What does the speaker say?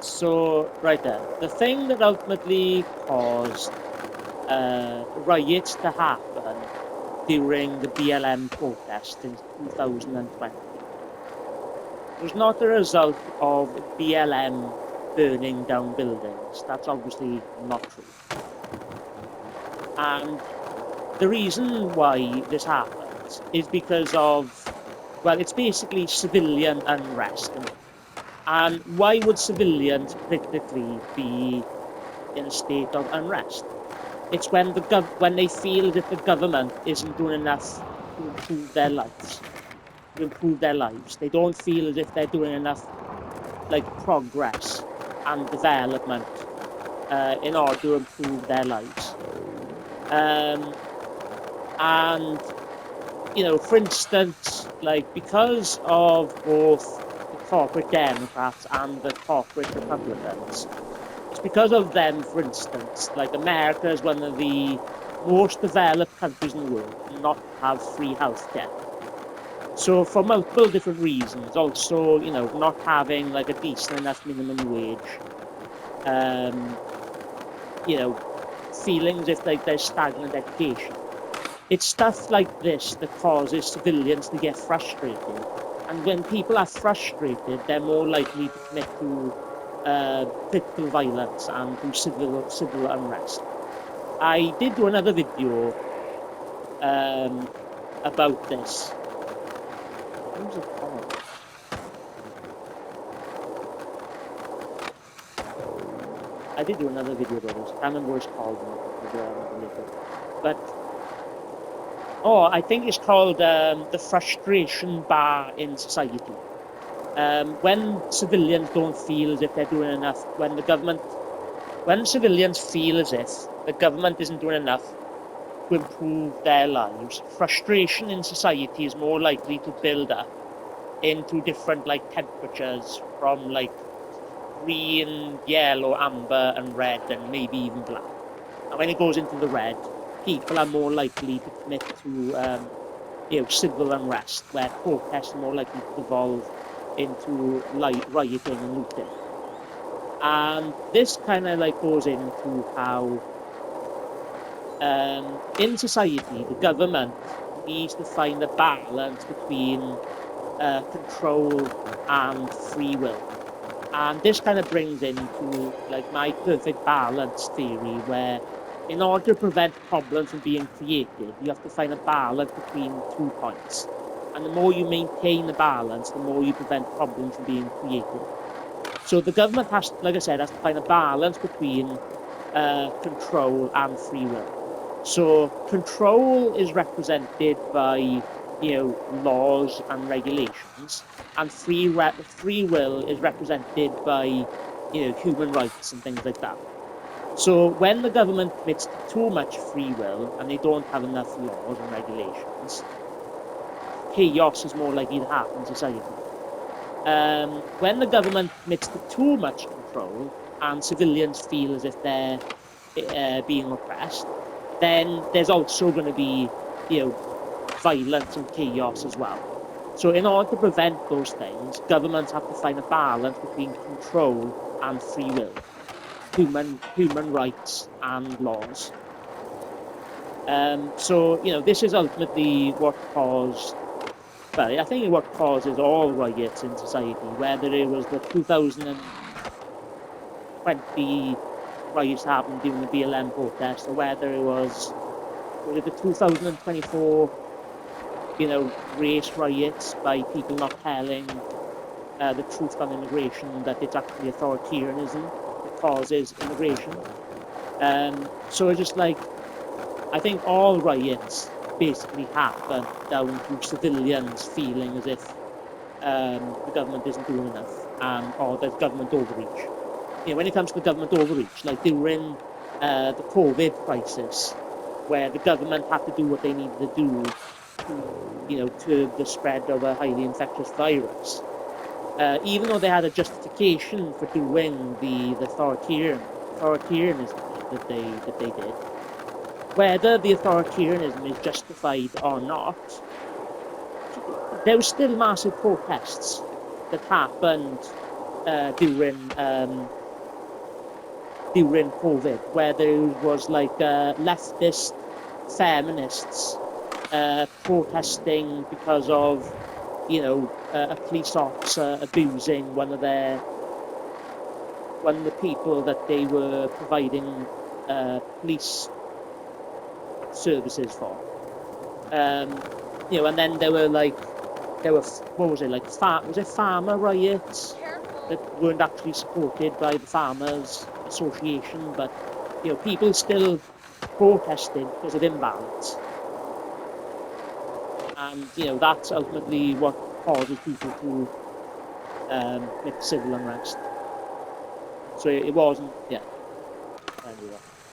So, right there, the thing that ultimately caused riots to happen during the BLM protest in 2020 was not a result of BLM burning down buildings. That's obviously not true. And the reason why this happens is because of, well, it's basically civilian unrest. And why would civilians politically be in a state of unrest? It's when when they feel that the government isn't doing enough to improve their lives. They don't feel as if they're doing enough like progress and development in order to improve their lives. And for instance, like because of both the corporate Democrats and the corporate Republicans, it's because of them, for instance, like America is one of the most developed countries in the world to not have free healthcare. So for multiple different reasons, also, not having like a decent enough minimum wage, feelings if like there's stagnant education. It's stuff like this that causes civilians to get frustrated. And when people are frustrated, they're more likely to commit to political violence and to civil unrest. I did do another video about this. What was it called? I did do another video about this. I can't remember what it's called. But I think it's called the frustration bar in society. When civilians don't feel as if they're doing enough, when civilians feel as if the government isn't doing enough to improve their lives, frustration in society is more likely to build up into different like temperatures from like green, yellow, amber, and red, and maybe even black. And when it goes into the red, people are more likely to commit to civil unrest, where protests are more likely to evolve into rioting and looting. And this kind of like goes into how in society the government needs to find a balance between control and free will. And this kind of brings into like my perfect balance theory, where in order to prevent problems from being created, you have to find a balance between 2 points. And the more you maintain the balance, the more you prevent problems from being created. So the government has, like I said, has to find a balance between control and free will. So control is represented by laws and regulations, and free will is represented by human rights and things like that. So when the government commits to too much free will and they don't have enough laws and regulations, chaos is more likely to happen in society. When the government commits to too much control and civilians feel as if they're being oppressed, then there's also going to be violence and chaos as well. So in order to prevent those things, governments have to find a balance between control and free will, human rights and laws. So this is ultimately what caused, well, I think what causes all riots in society, whether it was the 2020 riots happened during the BLM protest, or whether it was the 2024 race riots by people not telling the truth on immigration, that it's actually authoritarianism that causes immigration. So it's just like, I think all riots basically happen down to civilians feeling as if the government isn't doing enough, or there's government overreach. When it comes to government overreach, like during the COVID crisis, where the government had to do what they needed to do to curb the spread of a highly infectious virus. Even though they had a justification for doing the authoritarianism that they did, whether the authoritarianism is justified or not, there were still massive protests that happened during during COVID, where there was like leftist feminists protesting because of, a police officer abusing one of the people that they were providing police services for. And then there were what was it, like was it farmer riots that weren't actually supported by the farmers association, but people still protested because of imbalance, and that's ultimately what causes people to commit civil unrest. So it wasn't, yeah, anyway.